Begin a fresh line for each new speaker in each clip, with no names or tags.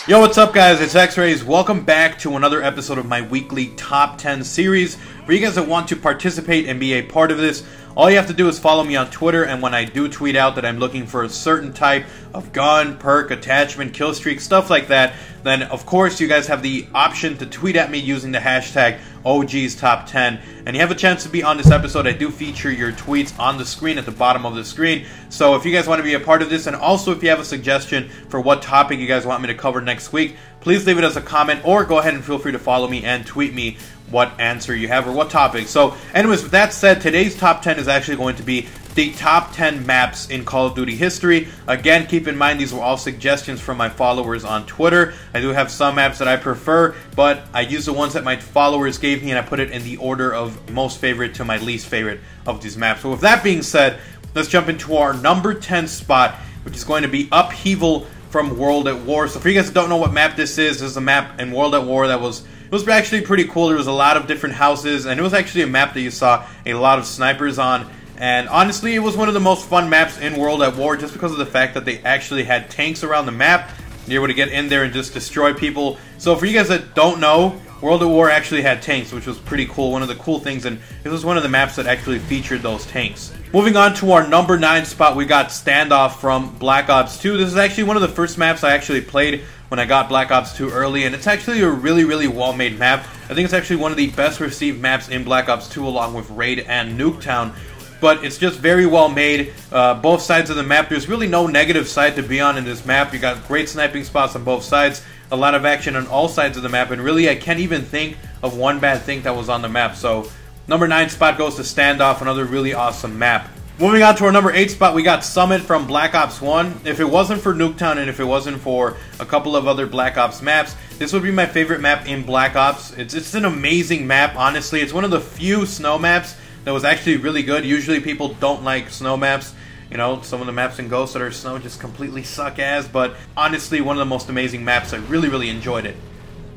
Yo, what's up guys, it's Xrayz. Welcome back to another episode of my weekly top 10 series. For you guys that want to participate and be a part of this, all you have to do is follow me on Twitter, and when I do tweet out that I'm looking for a certain type of gun, perk, attachment, kill streak, stuff like that, then of course you guys have the option to tweet at me using the hashtag OGsTop10, and you have a chance to be on this episode. I do feature your tweets on the screen at the bottom of the screen, so if you guys want to be a part of this, and also if you have a suggestion for what topic you guys want me to cover next week, please leave it as a comment, or go ahead and feel free to follow me and tweet me what answer you have or what topic. So anyways, with that said, today's top 10 is actually going to be the top 10 maps in Call of Duty history. Again, keep in mind these were all suggestions from my followers on Twitter. I do have some maps that I prefer, but I use the ones that my followers gave me and I put it in the order of most favorite to my least favorite of these maps. So with that being said, let's jump into our number 10 spot, which is going to be Upheaval from World at War. So for you guys that don't know what map this is a map in World at War that was actually pretty cool. There was a lot of different houses, and it was actually a map that you saw a lot of snipers on. And honestly, it was one of the most fun maps in World at War just because of the fact that they actually had tanks around the map. You're able to get in there and just destroy people. So for you guys that don't know, World at War actually had tanks, which was pretty cool. One of the cool things, and this was one of the maps that actually featured those tanks. Moving on to our number 9 spot, we got Standoff from Black Ops 2. This is actually one of the first maps I actually played when I got Black Ops 2 early, and it's actually a really well-made map. I think it's actually one of the best received maps in Black Ops 2 along with Raid and Nuketown. But it's just very well made. Both sides of the map, there's really no negative side to be on in this map. You got great sniping spots on both sides, a lot of action on all sides of the map, and really I can't even think of one bad thing that was on the map. So number 9 spot goes to Standoff, another really awesome map. Moving on to our number 8 spot, we got Summit from Black Ops 1. If it wasn't for Nuketown and if it wasn't for a couple of other Black Ops maps, this would be my favorite map in Black Ops. It's an amazing map, honestly. It's one of the few snow maps that was actually really good. Usually people don't like snow maps. You know, some of the maps in Ghost that are snow just completely suck ass, but honestly, one of the most amazing maps. I really enjoyed it.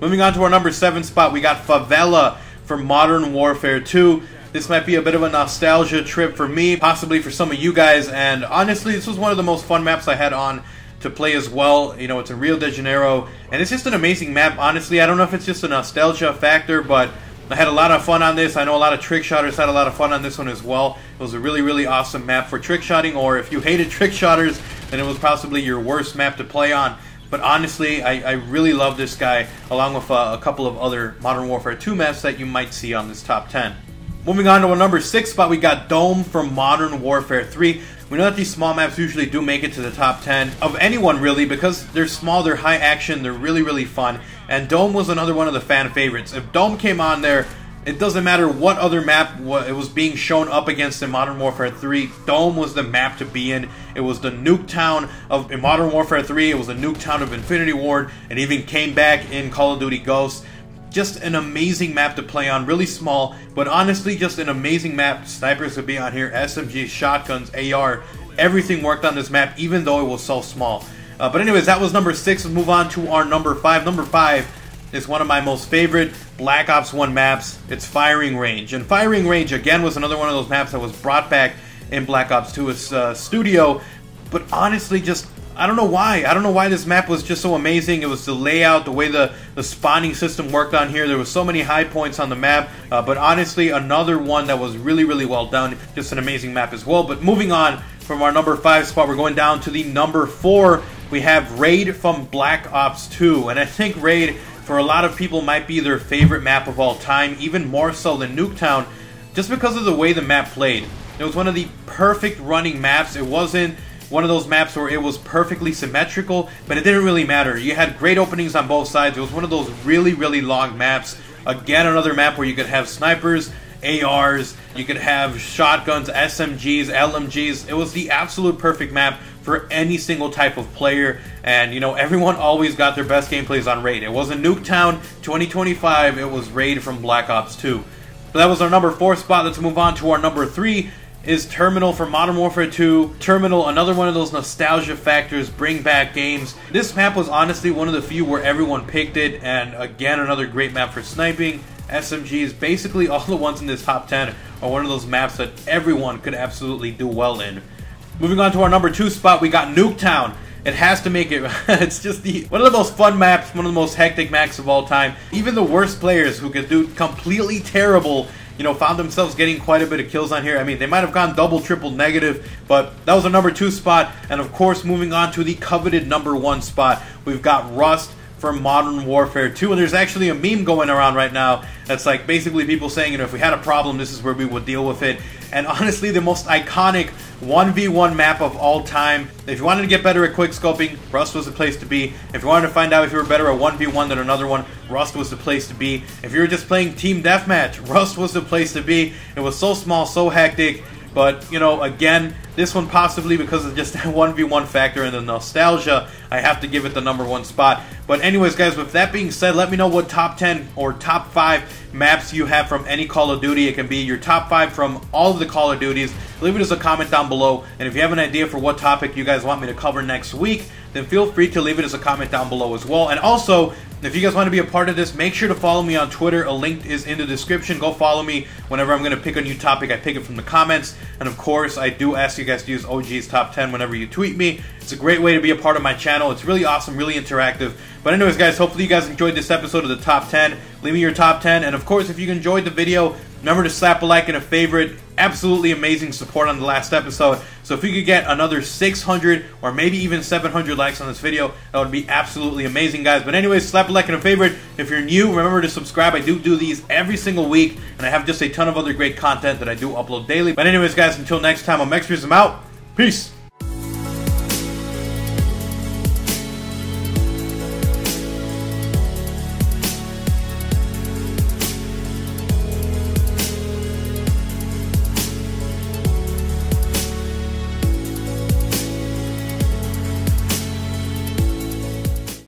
Moving on to our number 7 spot, we got Favela from Modern Warfare 2. This might be a bit of a nostalgia trip for me, possibly for some of you guys, and honestly, this was one of the most fun maps I had on to play as well. You know, it's in Rio de Janeiro, and it's just an amazing map. Honestly, I don't know if it's just a nostalgia factor, but I had a lot of fun on this. I know a lot of trick shotters had a lot of fun on this one as well. It was a really awesome map for trick shotting, or if you hated trick shotters, then it was possibly your worst map to play on. But honestly, I really love this guy, along with a couple of other Modern Warfare 2 maps that you might see on this top 10. Moving on to our number 6 spot, we got Dome from Modern Warfare 3. We know that these small maps usually do make it to the top 10 of anyone, really, because they're small, they're high action, they're really fun. And Dome was another one of the fan favorites. If Dome came on there, it doesn't matter what other map it was being shown up against in Modern Warfare 3, Dome was the map to be in. It was the Nuketown of in Modern Warfare 3, it was the Nuketown of Infinity Ward, and even came back in Call of Duty Ghosts. Just an amazing map to play on, really small, but honestly just an amazing map. Snipers could be on here, SMGs, shotguns, AR, everything worked on this map, even though it was so small. But anyways, that was number 6. Let's move on to our number 5. Number 5 is one of my most favorite Black Ops 1 maps. It's Firing Range. And Firing Range, again, was another one of those maps that was brought back in Black Ops 2's studio. But honestly, just I don't know why. I don't know why this map was just so amazing. It was the layout, the way the spawning system worked on here. There was so many high points on the map. But honestly, another one that was really well done. Just an amazing map as well. But moving on from our number 5 spot, we're going down to the number 4. We have Raid from Black Ops 2. And I think Raid, for a lot of people, might be their favorite map of all time. Even more so than Nuketown. Just because of the way the map played. It was one of the perfect running maps. It wasn't one of those maps where it was perfectly symmetrical, but it didn't really matter. You had great openings on both sides. It was one of those really long maps. Again, another map where you could have snipers, ARs, you could have shotguns, SMGs, LMGs. It was the absolute perfect map for any single type of player, and you know, everyone always got their best gameplays on Raid. It wasn't Nuketown 2025, it was Raid from Black Ops 2. But that was our number 4 spot. Let's move on to our number 3. Is Terminal from Modern Warfare 2. Terminal, another one of those nostalgia factors, bring back games. This map was honestly one of the few where everyone picked it, and again, another great map for sniping, SMGs. Basically, all the ones in this top 10 are one of those maps that everyone could absolutely do well in. Moving on to our number 2 spot, we got Nuketown. it has to make it. It's just one of the most fun maps, one of the most hectic maps of all time. Even the worst players who could do completely terrible, you know, found themselves getting quite a bit of kills on here. I mean, they might have gone double, triple, negative, but that was a number 2 spot. And of course, moving on to the coveted number 1 spot, we've got Rust for Modern Warfare 2. And there's actually a meme going around right now that's like basically people saying, you know, if we had a problem, this is where we would deal with it. And honestly, the most iconic 1v1 map of all time. If you wanted to get better at quickscoping, Rust was the place to be. If you wanted to find out if you were better at 1v1 than another one, Rust was the place to be. If you were just playing team deathmatch, Rust was the place to be. It was so small, so hectic. But, you know, again, this one possibly because of just that 1v1 factor and the nostalgia, I have to give it the number 1 spot. But anyways, guys, with that being said, let me know what top 10 or top 5 maps you have from any Call of Duty. It can be your top 5 from all of the Call of Duties. Leave it as a comment down below. And if you have an idea for what topic you guys want me to cover next week, then feel free to leave it as a comment down below as well. And also, if you guys want to be a part of this, make sure to follow me on Twitter. A link is in the description. Go follow me whenever I'm going to pick a new topic. I pick it from the comments. And of course, I do ask you guys to use OG's Top 10 whenever you tweet me. It's a great way to be a part of my channel. It's really awesome, really interactive. But anyways, guys, hopefully you guys enjoyed this episode of the Top 10. Leave me your top 10. And of course, if you enjoyed the video, remember to slap a like and a favorite. Absolutely amazing support on the last episode. So if we could get another 600 or maybe even 700 likes on this video, that would be absolutely amazing, guys. But anyways, slap a like and a favorite. If you're new, remember to subscribe. I do these every single week, and I have just a ton of other great content that I do upload daily. But anyways, guys, until next time, I'm Xrayz. I'm out. Peace.